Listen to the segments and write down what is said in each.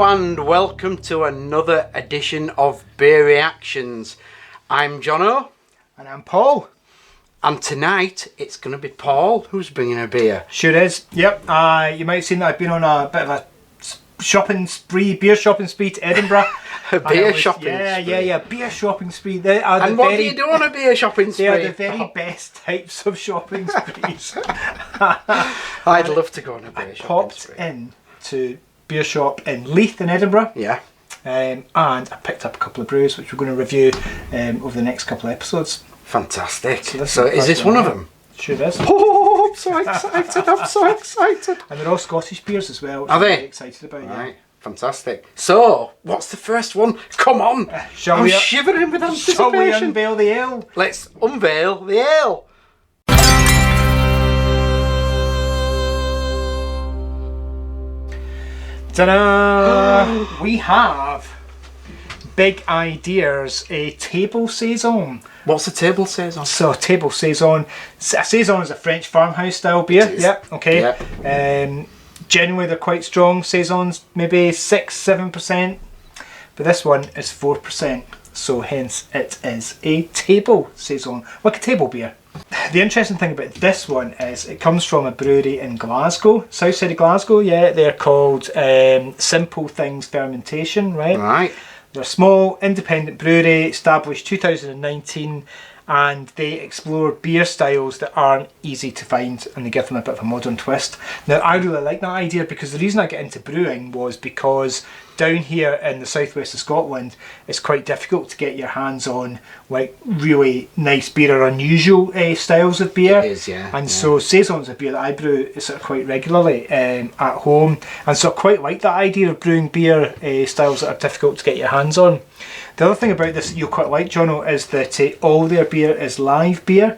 Hello and welcome to another edition of Beer Reactions. I'm Jono. And I'm Paul. And tonight it's going to be Paul who's bringing a beer. Sure is. Yep. You might have seen that I've been on a bit of a shopping spree, beer shopping spree to Edinburgh. Beer shopping spree? Yeah, beer shopping spree. They are and what do you do on a beer shopping spree? They are the very best types of shopping sprees. I'd love to go on a beer shopping spree. Popped in to beer shop in Leith in Edinburgh. Yeah. And I picked up a couple of brews which we're going to review over the next couple of episodes. Fantastic. So is this one of them? Sure is. Oh, I'm so excited, I'm so excited. And they're all Scottish beers as well, which Are I'm they? very excited about. Right, yeah. fantastic. So, what's the first one? Come on! I'm shivering with anticipation. Shall we unveil the ale? Let's unveil the ale. Ta-da! We have Big Ideas, a table Saison. What's a table Saison? So, table Saison. A Saison is a French farmhouse style beer. Yep, okay. Yep. Generally, they're quite strong. Saisons, maybe 6-7%. But this one is 4%. So, hence, it is a table Saison. Like a table beer. The interesting thing about this one is it comes from a brewery in Glasgow, south side of Glasgow. Yeah, they're called Simple Things Fermentation, right? Right. They're a small independent brewery established 2019, and they explore beer styles that aren't easy to find, and they give them a bit of a modern twist. Now, I really like that idea because the reason I get into brewing was because down here in the southwest of Scotland, it's quite difficult to get your hands on like really nice beer or unusual styles of beer. It is, yeah. And so Saison's a beer that I brew sort of quite regularly at home, and so I quite like that idea of brewing beer styles that are difficult to get your hands on. The other thing about this that you'll quite like, Jono, is that all their beer is live beer.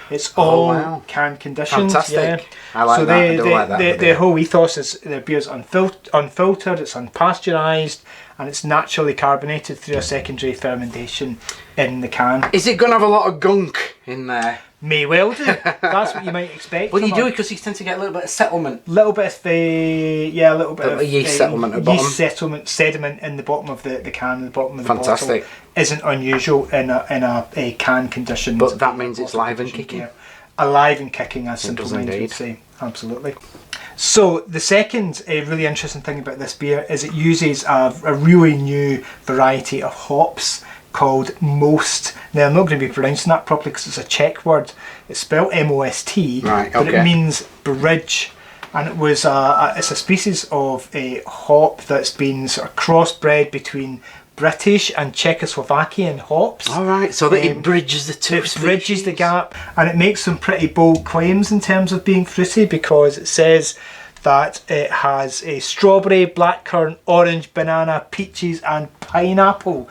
It's all can conditions. Fantastic. Yeah. I like that. I do like that. Their whole ethos is their beer's unfiltered, it's unpasteurised, and it's naturally carbonated through a secondary fermentation in the can. Is it going to have a lot of gunk in there? May well do. That's what you might expect. Well, you do because you tend to get a little bit of settlement. Little bit of a little bit of yeast settlement at the bottom. Yeast settlement, sediment in the bottom of the can, the bottom of the Fantastic. bottle isn't unusual in a can condition. But that means it's live and kicking. Yeah. Alive and kicking, as Simple Minds would say. Absolutely. So the second really interesting thing about this beer is it uses a really new variety of hops called Most. Now, I'm not going to be pronouncing that properly because it's a Czech word. It's spelled M-O-S-T, right, but it means bridge. And it was it's a species of a hop that's been sort of crossbred between British and Czechoslovakian hops. All right, so that it bridges the two. It bridges the gap, and it makes some pretty bold claims in terms of being fruity because it says that it has a strawberry, blackcurrant, orange, banana, peaches and pineapple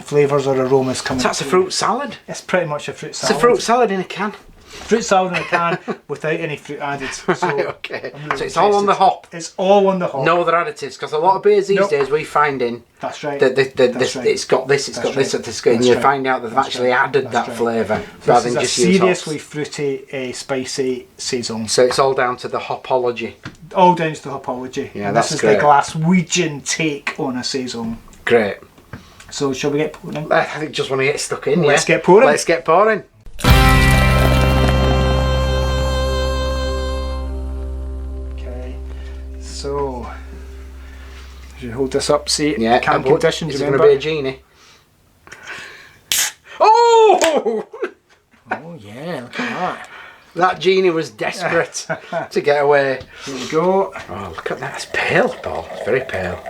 flavours or aromas coming. So that's a fruit salad? It's pretty much a fruit salad. It's a fruit salad in a can? Fruit salad in a can without any fruit added. So right, okay. Really so it's all on the hop? It's all on the hop. No other additives, because a lot of beers these days we find in. That's right. It's got this, it's got this at the skin, and you find out they've actually added that flavour rather than just use hops. Seriously fruity, spicy Saison. So it's all down to the hopology. All down to the hopology. Yeah, and that's this is great. the Glaswegian take on a Saison. Great. So shall we get pouring? I think just want to get stuck in. Let's get pouring. Let's get pouring. Okay. So should we hold this up? See, yeah. Can conditions. Is it going to be a genie? Oh! Oh yeah! Look at that. That genie was desperate to get away. Here we go. Oh, look at that. It's pale, Paul. It's very pale.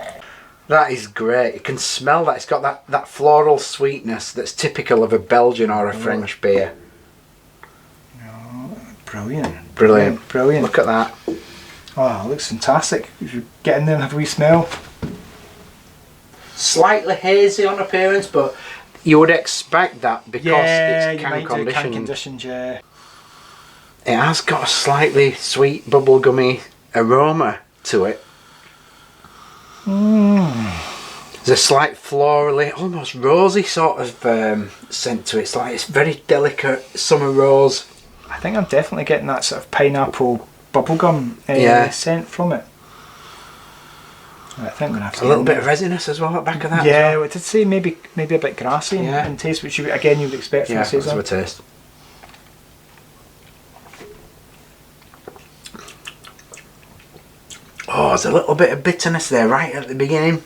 That is great. You can smell that. It's got that floral sweetness that's typical of a Belgian or a French beer. Oh, brilliant. Brilliant. Brilliant. Look at that. Oh, it looks fantastic. You should get in there and have a wee smell. Slightly hazy on appearance, but you would expect that because it's can conditioned. Can conditioned, yeah. It has got a slightly sweet bubblegummy aroma to it. There's a slight florally, almost rosy sort of scent to it. It's very delicate summer rose. I think I'm definitely getting that sort of pineapple bubblegum scent from it. I think I'm going to have to A little bit of resinous as well at the back of that. Yeah, as well. I did say maybe a bit grassy in taste, which you would expect from Yeah, the Saison. that's a taste. Oh, there's a little bit of bitterness there right at the beginning.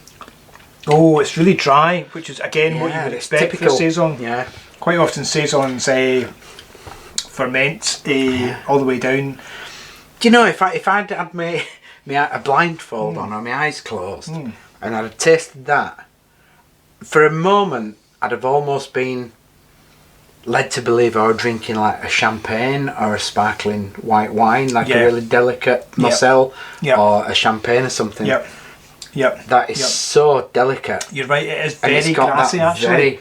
Oh, it's really dry, which is again what you would expect typical. for a Saison. Yeah. Quite often Saisons ferment all the way down. Do you know, if I'd had a blindfold on or my eyes closed and I'd have tasted that, for a moment I'd have almost been led to believe I was drinking like a champagne or a sparkling white wine, like a really delicate Moselle or a champagne or something. That is so delicate. You're right, it is very grassy actually.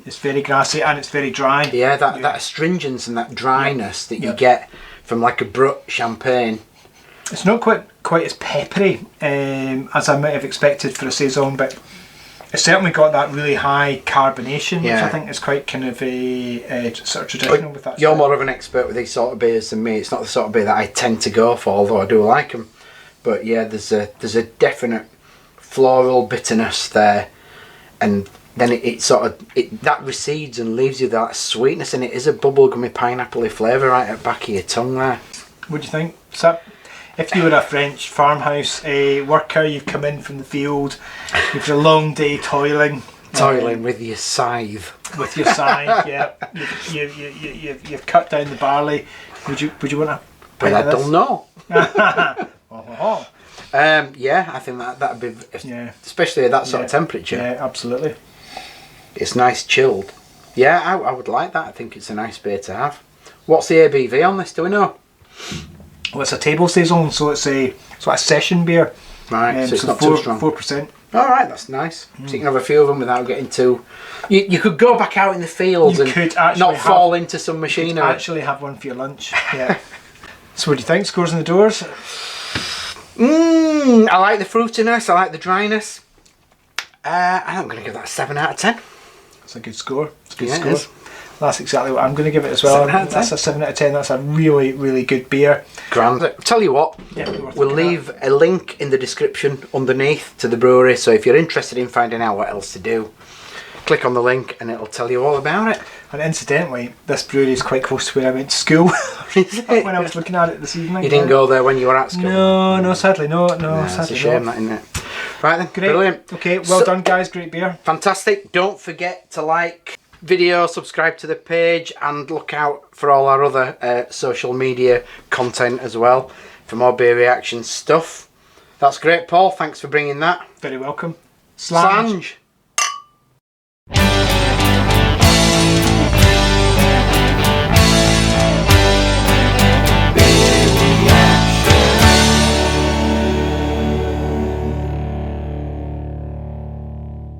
It's very grassy and it's very dry. Yeah, that astringence and that dryness that you get from like a Brut champagne. It's not quite as peppery as I might have expected for a Saison, but it's certainly got that really high carbonation, which I think is quite kind of a sort of traditional with that. You're more of an expert with these sort of beers than me. It's not the sort of beer that I tend to go for, although I do like them. But yeah, there's a definite floral bitterness there, and then it that recedes and leaves you that sweetness, and it is a bubblegummy pineapple-y flavour right at the back of your tongue there. What do you think, Sip? If you were a French farmhouse worker, you've come in from the field, you've had a long day toiling with your scythe. With your scythe, yeah. You've cut down the barley. Would you want to? But I don't know. Oh. I think that'd be especially at that sort of temperature. Yeah, absolutely. It's nice chilled. Yeah, I would like that. I think it's a nice beer to have. What's the ABV on this? Do we know? Well, it's a table Saison, so it's a session beer. Right, so it's not too strong. 4%. All right, that's nice. So you can have a few of them without getting too. You could go back out in the fields and not fall into some machinery. You could actually have one for your lunch. Yeah. So, what do you think? Scores in the doors? I like the fruitiness. I like the dryness. I'm going to give that a 7 out of 10. That's a good score. It's a good It score. is. That's exactly what I'm going to give it as well. 7 out of 10. That's a 7 out of 10. That's a really, really good beer. Grand. Tell you what, we'll leave a link in the description underneath to the brewery, so if you're interested in finding out what else to do, click on the link and it'll tell you all about it. And incidentally, this brewery is quite close to where I went to school when I was looking at it this evening. You didn't go there when you were at school? No, sadly no. It's a shame, that, isn't it? Right then, great. Brilliant. Okay, well done guys, great beer. Fantastic. Don't forget to like video, subscribe to the page, and look out for all our other social media content as well for more beer reaction stuff. That's great, Paul. Thanks for bringing that. Very welcome. Slange.